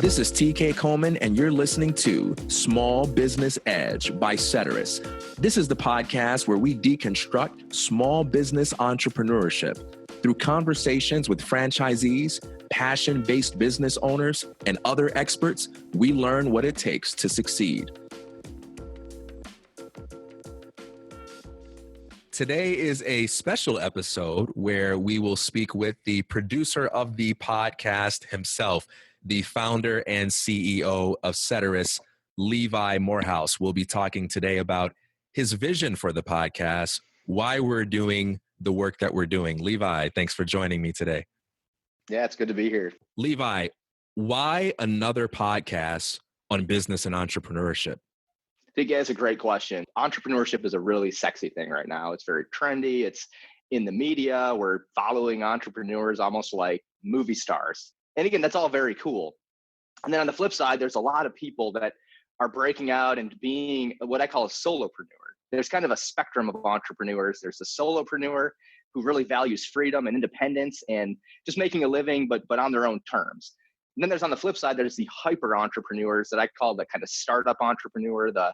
This is TK Coleman, and you're listening to Small Business Edge by Ceterus. This is the podcast where we deconstruct small business entrepreneurship through conversations with franchisees, passion-based business owners, and other experts. We learn what it takes to succeed. Today is a special episode where we will speak with the producer of the podcast himself, the founder and CEO of Ceterus, Levi Morehouse. We'll be talking today about his vision for the podcast, why we're doing the work that we're doing. Levi, thanks for joining me today. Yeah, it's good to be here. Levi, why another podcast on business and entrepreneurship? I think that's a great question. Entrepreneurship is a really sexy thing right now. It's very trendy. It's in the media. We're following entrepreneurs almost like movie stars. And again, that's all very cool. And then on the flip side, there's a lot of people that are breaking out and being what I call a solopreneur. There's kind of a spectrum of entrepreneurs. There's the solopreneur who really values freedom and independence and just making a living, but on their own terms. And then there's on the flip side, there's the hyper entrepreneurs that I call the kind of startup entrepreneur, the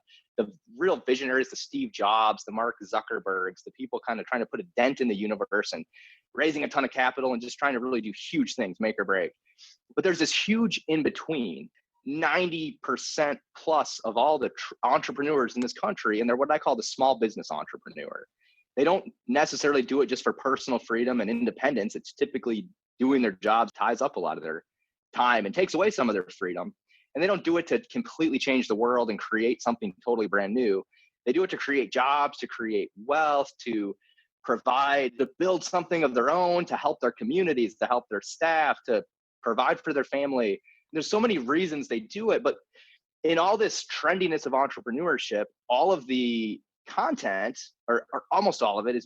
real visionaries, the Steve Jobs, the Mark Zuckerbergs, the people kind of trying to put a dent in the universe and raising a ton of capital and just trying to really do huge things, make or break. But there's this huge in between, 90% plus of all the entrepreneurs in this country, and they're what I call the small business entrepreneur. They don't necessarily do it just for personal freedom and independence. It's typically doing their jobs ties up a lot of their time and takes away some of their freedom. And they don't do it to completely change the world and create something totally brand new. They do it to create jobs, to create wealth, to provide, to build something of their own, to help their communities, to help their staff, to provide for their family. There's so many reasons they do it, but in all this trendiness of entrepreneurship, all of the content, or almost all of it, is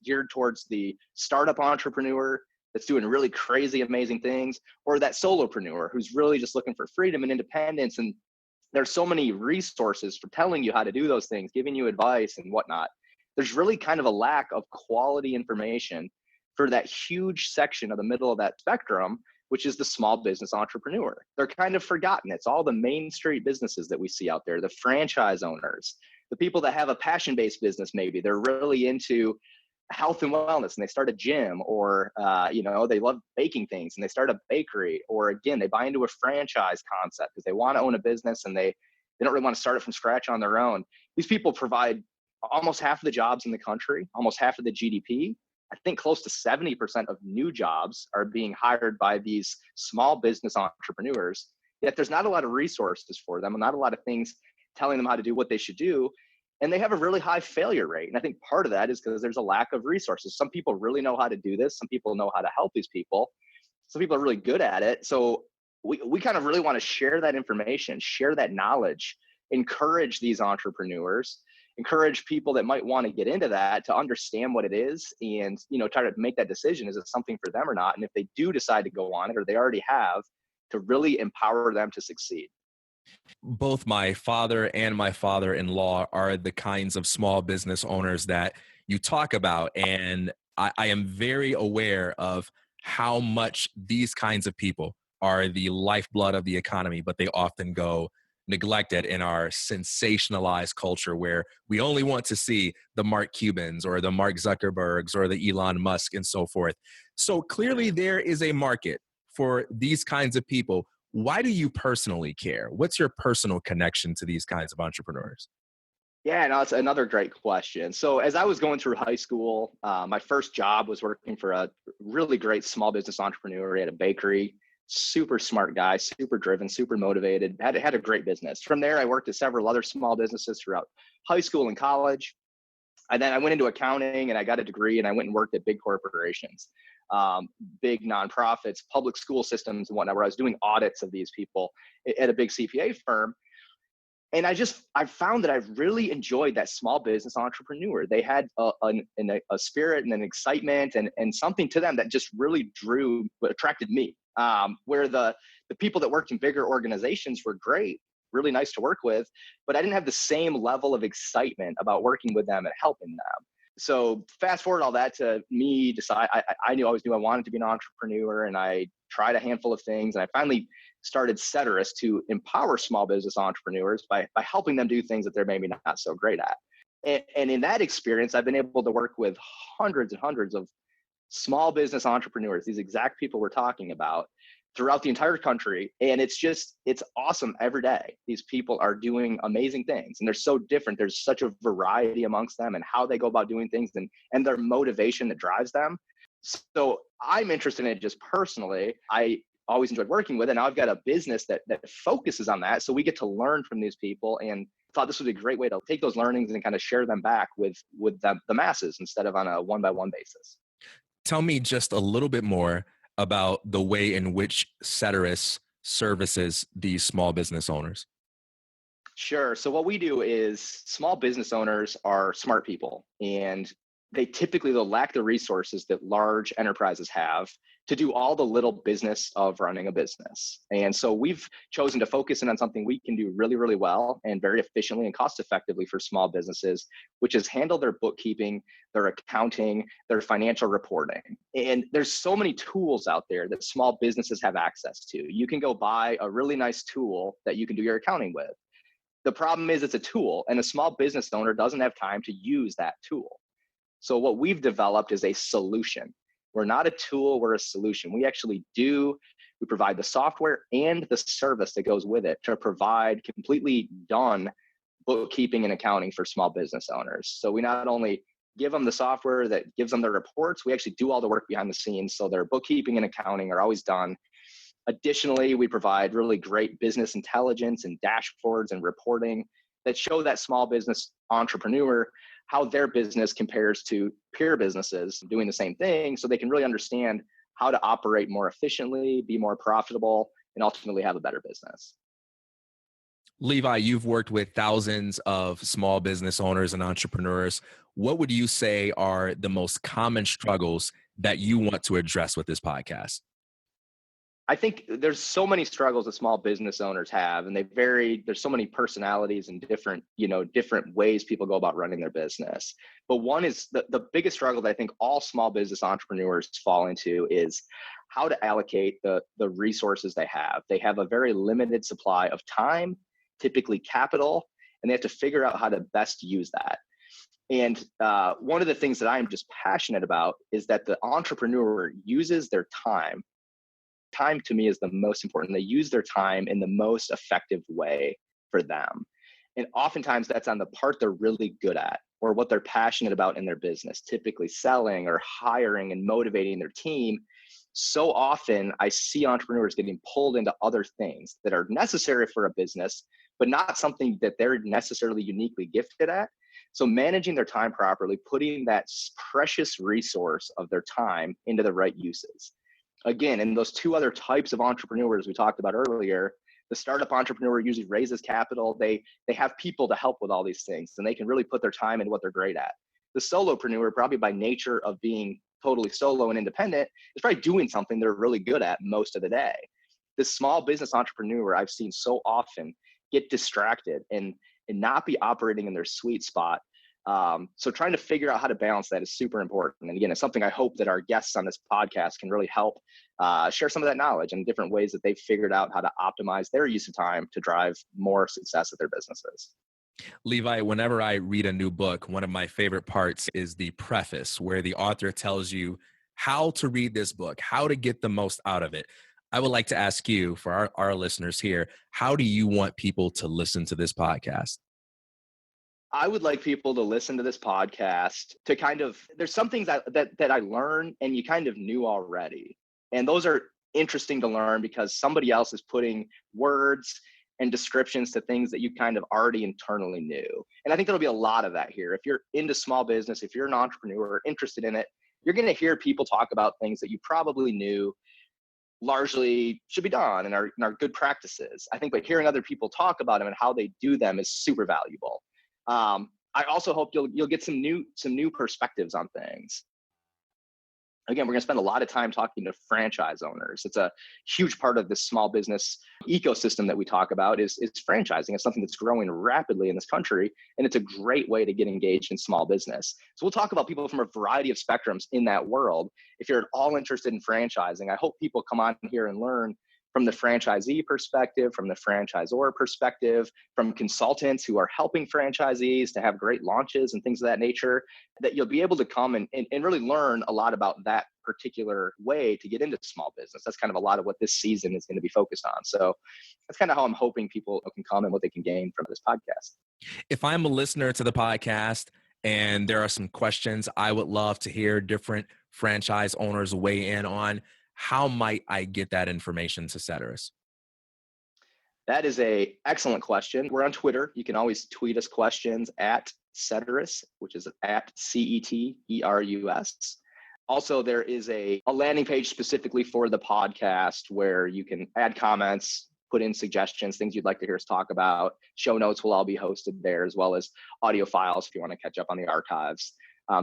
geared towards the startup entrepreneur that's doing really crazy, amazing things, or that solopreneur who's really just looking for freedom and independence. And there's so many resources for telling you how to do those things, giving you advice and whatnot. There's really kind of a lack of quality information for that huge section of the middle of that spectrum, which is the small business entrepreneur. They're kind of forgotten. It's all the main street businesses that we see out there, the franchise owners, the people that have a passion-based business. Maybe they're really into health and wellness and they start a gym, or they love baking things and they start a bakery, or again, they buy into a franchise concept because they want to own a business and they don't really want to start it from scratch on their own. These people provide almost half of the jobs in the country, almost half of the GDP. I think close to 70% of new jobs are being hired by these small business entrepreneurs, yet there's not a lot of resources for them and not a lot of things telling them how to do what they should do. And they have a really high failure rate. And I think part of that is because there's a lack of resources. Some people really know how to do this. Some people know how to help these people. Some people are really good at it. So we kind of really want to share that information, share that knowledge, encourage these entrepreneurs, encourage people that might want to get into that to understand what it is and, try to make that decision. Is it something for them or not? And if they do decide to go on it, or they already have, to really empower them to succeed. Both my father and my father-in-law are the kinds of small business owners that you talk about. And I am very aware of how much these kinds of people are the lifeblood of the economy, but they often go neglected in our sensationalized culture where we only want to see the Mark Cubans or the Mark Zuckerbergs or the Elon Musk and so forth. So clearly there is a market for these kinds of people. Why do you personally care? What's your personal connection to these kinds of entrepreneurs? Yeah, no, it's another great question. So as I was going through high school, my first job was working for a really great small business entrepreneur. He had a bakery, super smart guy, super driven, super motivated, had a great business. From there, I worked at several other small businesses throughout high school and college. And then I went into accounting and I got a degree and I went and worked at big corporations, big nonprofits, public school systems and whatnot, where I was doing audits of these people at a big CPA firm. And I found that I really enjoyed that small business entrepreneur. They had a spirit and an excitement and something to them that just really attracted me. Where the people that worked in bigger organizations were great, really nice to work with, but I didn't have the same level of excitement about working with them and helping them. So fast forward all that to me decide, I always knew I wanted to be an entrepreneur, and I tried a handful of things, and I finally started Ceterus to empower small business entrepreneurs by helping them do things that they're maybe not so great at. And in that experience, I've been able to work with hundreds and hundreds of small business entrepreneurs, these exact people we're talking about, throughout the entire country. And it's awesome every day. These people are doing amazing things, and they're so different. There's such a variety amongst them and how they go about doing things, and their motivation that drives them. So I'm interested in it just personally. I always enjoyed working with it. Now I've got a business that focuses on that. So we get to learn from these people, and thought this would be a great way to take those learnings and kind of share them back with the masses instead of on a one-by-one basis. Tell me just a little bit more about the way in which Ceterus services these small business owners. Sure. So what we do is small business owners are smart people, and they typically they'll lack the resources that large enterprises have to do all the little business of running a business. And so we've chosen to focus in on something we can do really, really well and very efficiently and cost effectively for small businesses, which is handle their bookkeeping, their accounting, their financial reporting. And there's so many tools out there that small businesses have access to. You can go buy a really nice tool that you can do your accounting with. The problem is it's a tool, and a small business owner doesn't have time to use that tool. So what we've developed is a solution. We're not a tool, we're a solution. We provide the software and the service that goes with it to provide completely done bookkeeping and accounting for small business owners. So we not only give them the software that gives them their reports, we actually do all the work behind the scenes. So their bookkeeping and accounting are always done. Additionally, we provide really great business intelligence and dashboards and reporting that show that small business entrepreneur how their business compares to peer businesses doing the same thing, so they can really understand how to operate more efficiently, be more profitable, and ultimately have a better business. Levi, you've worked with thousands of small business owners and entrepreneurs. What would you say are the most common struggles that you want to address with this podcast? I think there's so many struggles that small business owners have, and they vary. There's so many personalities and different ways people go about running their business. But one is the biggest struggle that I think all small business entrepreneurs fall into is how to allocate the resources they have. They have a very limited supply of time, typically capital, and they have to figure out how to best use that. And one of the things that I'm just passionate about is that the entrepreneur uses their time. Time to me is the most important. They use their time in the most effective way for them. And oftentimes that's on the part they're really good at or what they're passionate about in their business, typically selling or hiring and motivating their team. So often I see entrepreneurs getting pulled into other things that are necessary for a business, but not something that they're necessarily uniquely gifted at. So managing their time properly, putting that precious resource of their time into the right uses. Again, and those two other types of entrepreneurs we talked about earlier, the startup entrepreneur usually raises capital. They have people to help with all these things, and they can really put their time into what they're great at. The solopreneur, probably by nature of being totally solo and independent, is probably doing something they're really good at most of the day. This small business entrepreneur I've seen so often get distracted and not be operating in their sweet spot. So trying to figure out how to balance that is super important. And again, it's something I hope that our guests on this podcast can really help share some of that knowledge and different ways that they've figured out how to optimize their use of time to drive more success at their businesses. Levi, whenever I read a new book, one of my favorite parts is the preface, where the author tells you how to read this book, how to get the most out of it. I would like to ask you, for our listeners here, how do you want people to listen to this podcast? I would like people to listen to this podcast to there's some things that I learn and you kind of knew already. And those are interesting to learn because somebody else is putting words and descriptions to things that you kind of already internally knew. And I think there'll be a lot of that here. If you're into small business, if you're an entrepreneur or interested in it, you're going to hear people talk about things that you probably knew largely should be done and are good practices. I think, but hearing other people talk about them and how they do them is super valuable. I also hope you'll get some new perspectives on things. Again, we're going to spend a lot of time talking to franchise owners. It's a huge part of this small business ecosystem that we talk about is franchising. It's something that's growing rapidly in this country, and it's a great way to get engaged in small business. So we'll talk about people from a variety of spectrums in that world. If you're at all interested in franchising, I hope people come on here and learn from the franchisee perspective, from the franchisor perspective, from consultants who are helping franchisees to have great launches and things of that nature, that you'll be able to come and really learn a lot about that particular way to get into small business. That's kind of a lot of what this season is going to be focused on. So that's kind of how I'm hoping people can come and what they can gain from this podcast. If I'm a listener to the podcast and there are some questions I would love to hear different franchise owners weigh in on, how might I get that information to Ceterus? That is an excellent question. We're on Twitter. You can always tweet us questions at Ceterus, which is at CETERUS. Also, there is a landing page specifically for the podcast where you can add comments, put in suggestions, things you'd like to hear us talk about. Show notes will all be hosted there, as well as audio files if you want to catch up on the archives.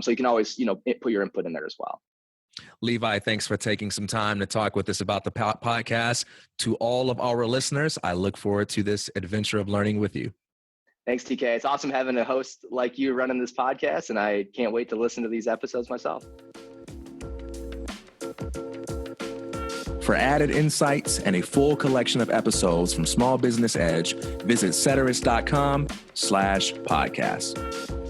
So you can always, put your input in there as well. Levi, thanks for taking some time to talk with us about the podcast. To all of our listeners, I look forward to this adventure of learning with you. Thanks, TK. It's awesome having a host like you running this podcast, and I can't wait to listen to these episodes myself. For added insights and a full collection of episodes from Small Business Edge, visit Ceterus.com/podcast.